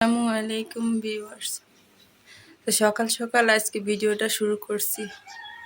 আসসালামু আলাইকুম ভিউয়ার্স। তো সকাল সকাল আজকে ভিডিওটা শুরু করছি।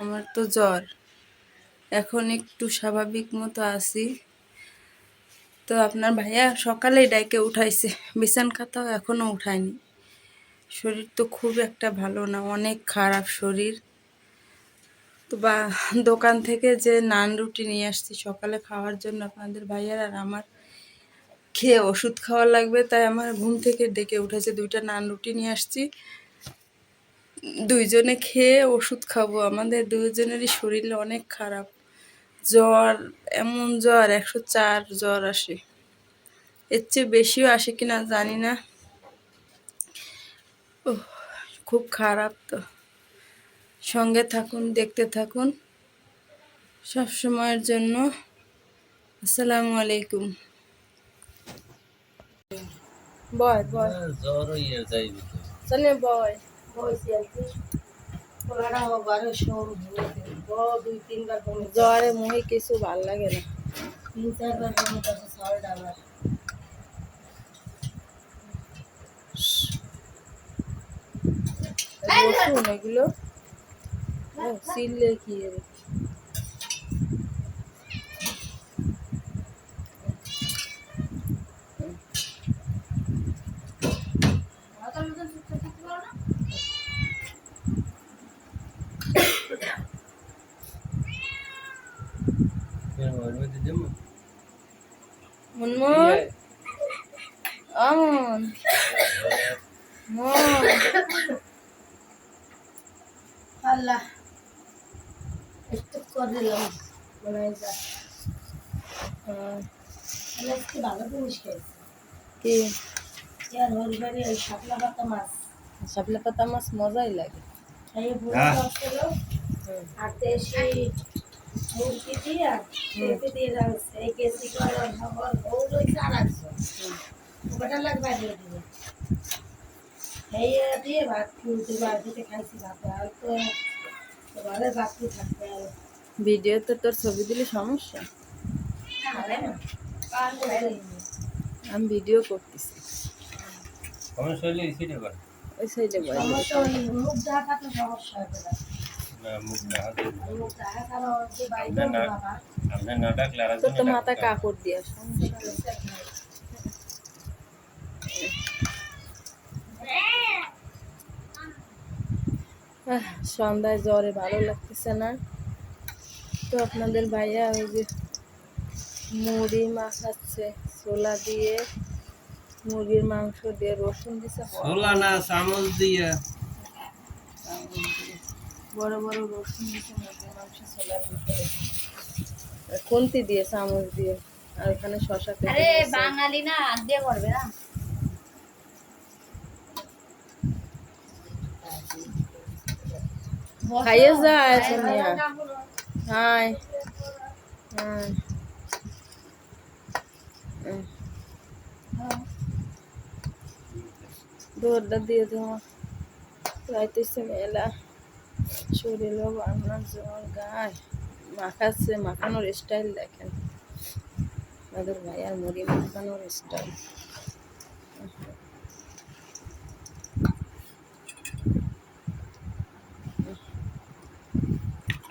আমার তো জ্বর, এখন একটু স্বাভাবিক মতো আছি। তো আপনার ভাইয়া সকালেই ডাইকে উঠাইছে, বিছান খাতাও এখনও উঠায়নি। শরীর তো খুব একটা ভালো না, অনেক খারাপ শরীর। তো দোকান থেকে যে নান রুটি নিয়ে আসছি সকালে খাওয়ার জন্য আপনাদের ভাইয়ার আর আমার, খেয়ে ওষুধ খাওয়া লাগবে, তাই আমার ঘুম থেকে ডেকে উঠেছে। 2টা নান রুটি নিয়ে আসছি, দুইজনে খেয়ে ওষুধ খাবো। আমাদের দুইজনেরই শরীর অনেক খারাপ, জ্বর, এমন জ্বর 104 জ্বর আসে, এর চেয়ে বেশিও আসে কিনা জানি না। খুব খারাপ। তো সঙ্গে থাকুন, দেখতে থাকুন সব সময়ের জন্য। আসসালামু আলাইকুম। বয় বয় জ্বর হয়ে যাইবে তো। চলে বয়। জ্বরে মুহে কিছু ভাল লাগে না। 3-4 বার বমি করছে, সল্ট আবার রসুন এগুলো সিললে কি এর? মুনমুন, আমন মন, আল্লাহ একটু করে দিলাম মনে হয় যা। আজকে ভালো জিনিস খেয়েছি। কি আর হরিবারে ওই শাপলা পাতা মাছ শাপলা পাতা মাছ মজাই লাগে। খাইয়ে বুড়ো ছিল আর দেশি মুরগি দিয়ে পেঁপে দিয়ে রাখছে। এই কেসি করার খবর বউ রয়েছে আর একশো ওটা লাগবে দিয়ে দিবে এই দিয়ে ভাত তুলতে বাড়িতে খাইছি। ভাত আর তো ঘরে বাকি থাকবে আর ভিডিওতে তোর ছবি দিলে সমস্যা? খাবে না কার আমি ভিডিও করতেছি। সমস্যা হলে রিসিট কর। ওই সাইডে সমস্যা ওই মুখ ঢাকা তো সমস্যা হবে না। না মুখ ঢাকা মুখ ঢাকা কারণ যে বাইরে না না বাবা আমরা না ডাকলে আর তোর তো মাথা কাপড় দিয়া সমস্যা নেই। সন্ধ্যায় জ্বরে ভালো লাগতেছে না। তো আপনাদের ভাইয়া ওই যে মুড়ি মাখাচ্ছে ছোলা দিয়ে, মুরগির মাংস দিয়ে, রসুন দিছে, ছোলা না চামচ দিয়ে বড় বড় রসুন দিছে মুরগির মাংস ছোলার ভিতরে, খুন্তি দিয়ে চামচ দিয়ে, আর ওখানে শশা কেটে আরে দিয়েছে। বাঙালি না হাত দিয়ে করবে না। খাইয়ে যায় সোনিয়া। হাই হাই দৌড়টা দিয়ে দেওয়া রাইতেছে মেলা, শরীরও বান্না, জ্বর, গায়ে মাখাচ্ছে, মাখানোর স্টাইল দেখেন আমাদের ভাইয়ার মুড়ি মাখানোর স্টাইল।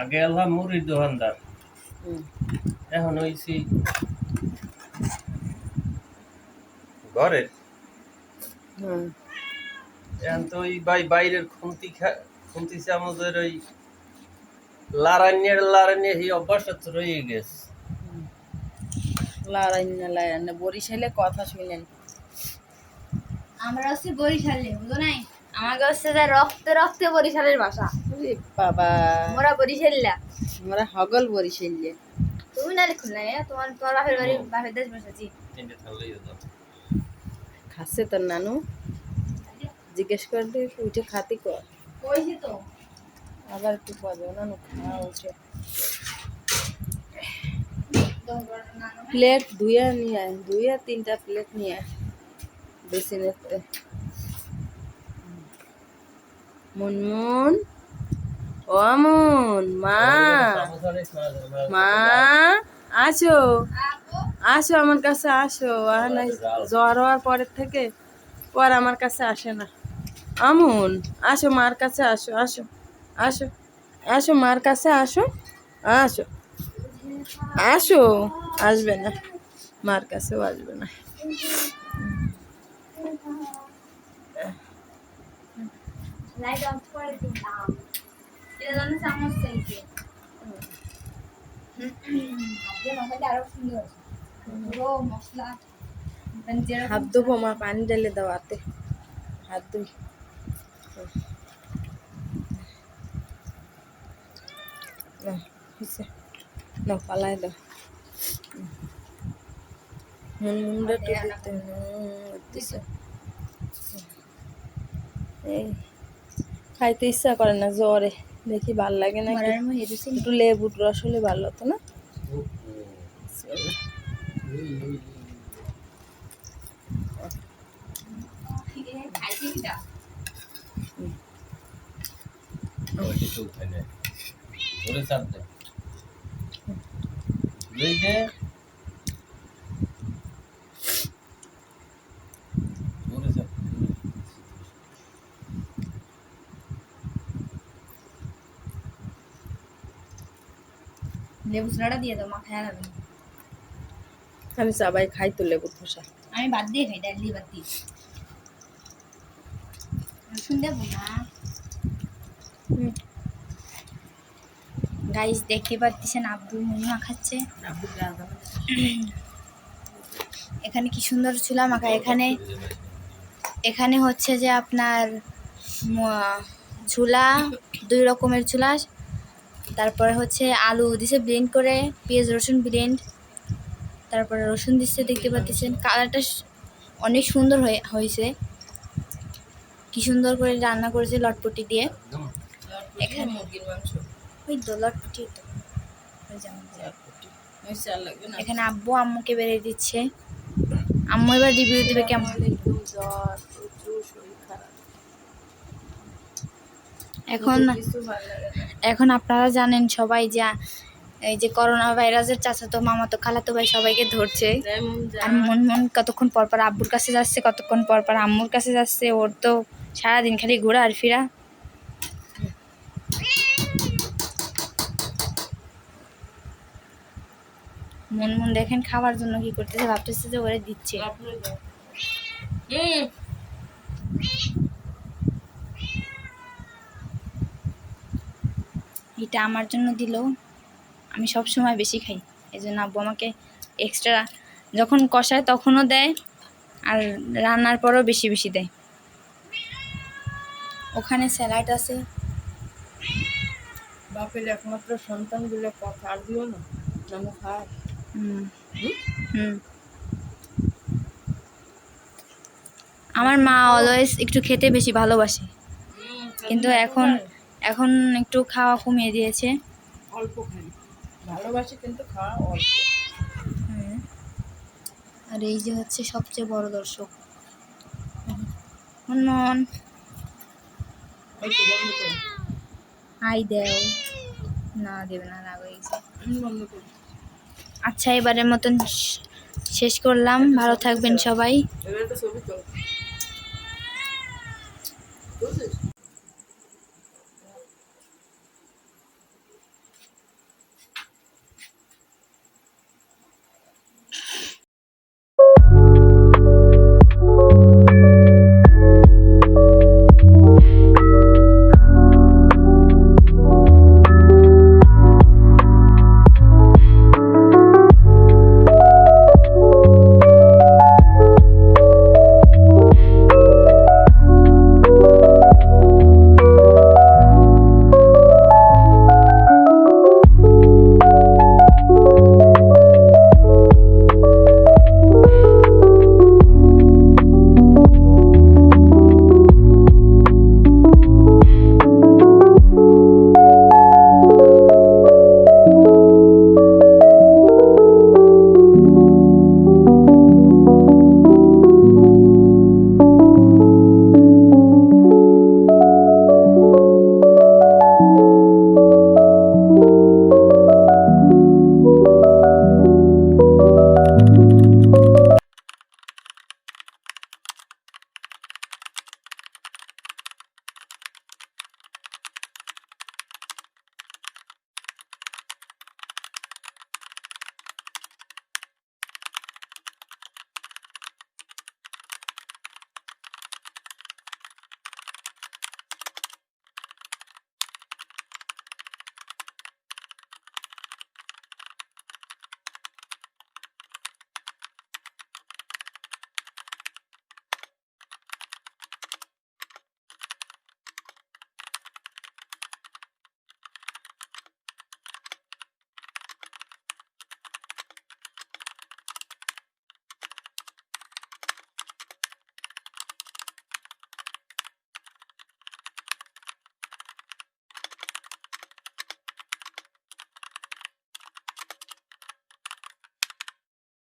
আগে আল্লাহ মুড়ির দোকানদার, এখন হইছি ঘরের। এখন তো ওই বাইরের খুন্তি চামচের ওই লারান্যে এই অভ্যাসটা তো রয়ে গেছে। লারান্না বরিশালে কথা শুনেন। আমরা হচ্ছে বরিশালে, বুঝো নাই? আমাকে হচ্ছে যে রক্তে রক্তে বরিশালের ভাষা। ওরে বাবা, মোরা বরিশাল্লা। আমরা হগল বরিশালে। তুমি না লিখুন না, তোমার তোমার বাপের বাড়ি বাপের দেশ বসেছি। তিনটে থাকলেই হতো। খাচ্ছে তোর নানু? জিজ্ঞেস করে দে, উঠে খাতি কর। কইছি তো। আবার একটু পাবে নানু, খা উঠে। প্লেট ধুইয়া নিয়ে আয়, ধুইয়া 3টা প্লেট নিয়ে আয় বেসিনেতে। মুনমুন, ও মন, মা মা আসো আসো আমার কাছে আসো। আর নাই জ্বর হওয়ার পরের থেকে ও আর আমার কাছে আসে না। আমন, আসো মার কাছে, আসো আসো আসো আসো মার কাছে, আসো আসো আসো। আসবে না, মার কাছেও আসবে না। লাইট অফ করে দিলাম। এটা জন্য চামচ চাইছে। ভাবতে মাথাটা আরো সুন্দর আছে। পুরো মশলা মানে যেরকম হাত ধোবো মা, পানি ঢেলে দাও হাতে, হাত ধুই। নাও পালাই দাও। মুন্ডা তো দিতে দিছে। এই খাইতে ইচ্ছা করে না জ্বরে, দেখি ভাল লাগে না। মরার মুখে দিছি একটু লেবুর রস হলে ভালো হতো না? খাইছি কিটা ওরে চাপ দে লই দে ওরে চাপ লেবু চড়াটা দিয়ে দাও, মাথায় লাগবে না। আমি সবাই খাই তো লেবুর খোসা। আমি বাদ দিয়ে খাই, ডাল দিয়ে বাদ দিয়ে। রসুন দেবো না। গাইস দেখতে পাচ্ছেন আব্বু মুড়ি মাখাচ্ছে। এখানে কি সুন্দর চুলা মাখা। এখানে হচ্ছে যে আপনার ঝুলা, 2 রকমের ঝুলা। তারপরে হচ্ছে আলু দিছে ব্লেন্ড করে, পেঁয়াজ রসুন ব্লেন্ড, তারপরে রসুন দিচ্ছে। দেখতে পাচ্ছেন কালারটা অনেক সুন্দর হয়েছে। কি সুন্দর করে রান্না করেছে লটপটি দিয়ে। এখানে মুরগির মাংস, ওই তো লটপটি তো ওই যেমন। লাগবে না। এখানে আব্বু আম্মুকে বেড়ে দিচ্ছে। আম্মু এবার রিভিউ দিবে কেমন। জ্বর, প্রচুর শরীর খারাপ। এখন কিছু ভালো লাগে না। এখন আপনারা জানেন সবাই যে এই যে করোনা ভাইরাসের চাচাতো মামাতো খালাতো ভাই সবাইকে ধরছে। আর মন কতক্ষণ পর পর আব্বুর কাছে যাচ্ছে, কতক্ষণ পর পর আম্মুর কাছে যাচ্ছে। ওর তো সারাদিন খালি ঘোরা আর ফিরা। মন দেখেন খাওয়ার জন্য কি করতেছে, ভাবতেছে যে ওরে দিচ্ছে। এটা আমার জন্য দিল, আমি সব সময় বেশি খাই। এই জন্য আব্বু আমাকে এক্সট্রা যখন কষায় তখনও দেয়, আর রান্নার পরও বেশি বেশি দেয়। ওখানে স্যালাড আছে। বাপের একমাত্র সন্তান গুলো কথা আর দিও না, আমি খাই। আমার মা অলওয়েজ একটু খেতে বেশি ভালোবাসে, কিন্তু এখন একটু খাওয়া কমিয়ে দিয়েছে। অল্প খাই, ভালোবাসি কিন্তু খাওয়া অল্প। আর এই যে হচ্ছে সবচেয়ে বড় দর্শক মন। আই দেও না, দেবে না, রাগ হয়ে গেছে। বন্ধ করি। আচ্ছা, এবারের মতন শেষ করলাম। ভালো থাকবেন সবাই। এবার তো ছবি তো